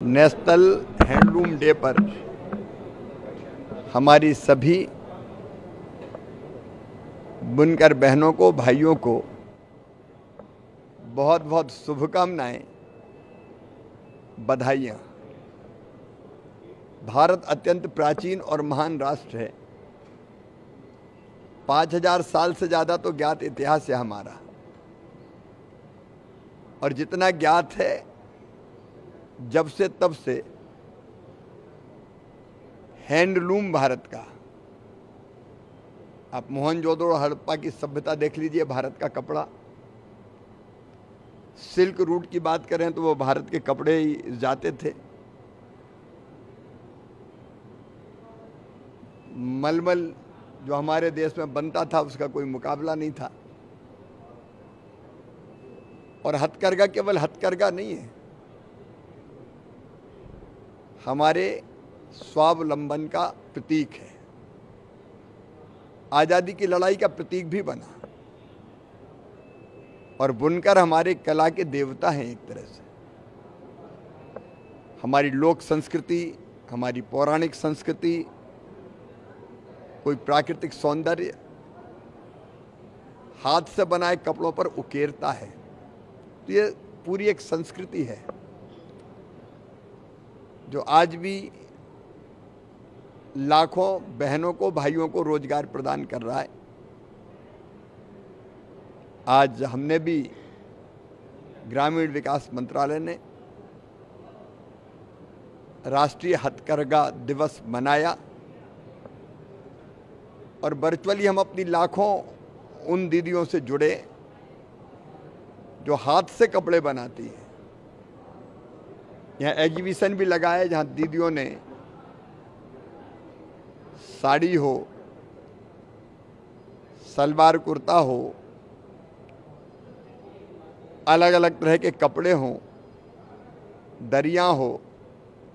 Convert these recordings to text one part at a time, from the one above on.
National handloom day पर हमारी सभी बुनकर बहनों को, भाइयों को बहुत बहुत शुभकामनाएं, बधाइयाँ। भारत अत्यंत प्राचीन और महान राष्ट्र है। 5000 साल से ज़्यादा तो ज्ञात इतिहास है हमारा, और जितना ज्ञात है जब से तब से हैंडलूम भारत का, आप मोहनजोदड़ो हड़प्पा की सभ्यता देख लीजिए, भारत का कपड़ा। सिल्क रूट की बात करें तो वो भारत के कपड़े ही जाते थे। मलमल जो हमारे देश में बनता था उसका कोई मुकाबला नहीं था। और हथकरघा केवल हथकरघा नहीं है, हमारे स्वावलंबन का प्रतीक है, आज़ादी की लड़ाई का प्रतीक भी बना। और बुनकर हमारे कला के देवता हैं एक तरह से। हमारी लोक संस्कृति, हमारी पौराणिक संस्कृति, कोई प्राकृतिक सौंदर्य हाथ से बनाए कपड़ों पर उकेरता है। तो ये पूरी एक संस्कृति है जो आज भी लाखों बहनों को, भाइयों को रोजगार प्रदान कर रहा है। आज हमने भी, ग्रामीण विकास मंत्रालय ने राष्ट्रीय हथकरघा दिवस मनाया, और वर्चुअली हम अपनी लाखों उन दीदियों से जुड़े जो हाथ से कपड़े बनाती हैं। यहाँ एग्जीबिशन भी लगा है जहाँ दीदियों ने साड़ी हो, सलवार कुर्ता हो, अलग अलग तरह के कपड़े हों, दरियाँ हो,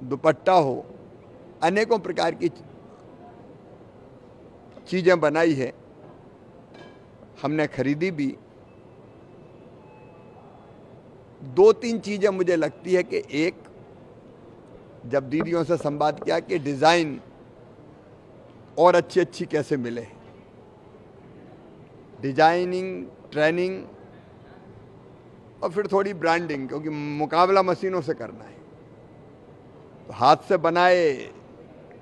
दुपट्टा हो, अनेकों प्रकार की चीज़ें बनाई है। हमने खरीदी भी। 2-3 चीज़ें मुझे लगती है कि एक, जब दीदियों से संवाद किया कि डिज़ाइन और अच्छी अच्छी कैसे मिले, डिजाइनिंग, ट्रेनिंग और फिर थोड़ी ब्रांडिंग, क्योंकि मुकाबला मशीनों से करना है। तो हाथ से बनाए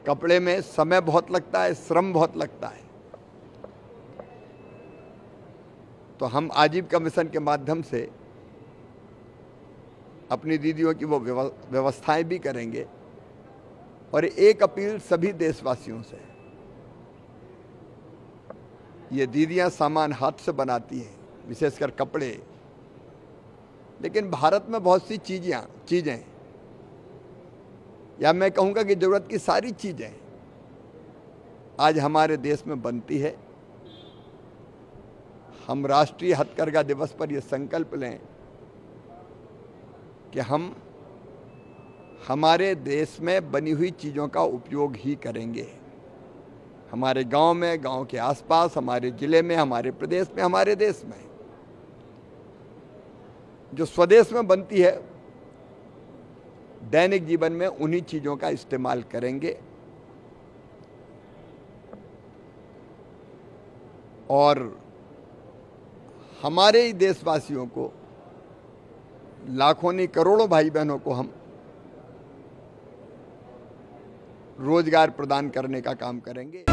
कपड़े में समय बहुत लगता है, श्रम बहुत लगता है। तो हम आजीविका मिशन के माध्यम से अपनी दीदियों की वो व्यवस्थाएं भी करेंगे। और एक अपील सभी देशवासियों से, ये दीदियां सामान हाथ से बनाती हैं, विशेषकर कपड़े, लेकिन भारत में बहुत सी चीज़ें, या मैं कहूँगा कि ज़रूरत की सारी चीज़ें आज हमारे देश में बनती है। हम राष्ट्रीय हथकरघा दिवस पर यह संकल्प लें कि हम हमारे देश में बनी हुई चीज़ों का उपयोग ही करेंगे। हमारे गांव में, गांव के आसपास, हमारे ज़िले में, हमारे प्रदेश में, हमारे देश में जो स्वदेश में बनती है, दैनिक जीवन में उन्हीं चीज़ों का इस्तेमाल करेंगे। और हमारे ही देशवासियों को, लाखों नहीं करोड़ों भाई बहनों को हम रोजगार प्रदान करने का काम करेंगे।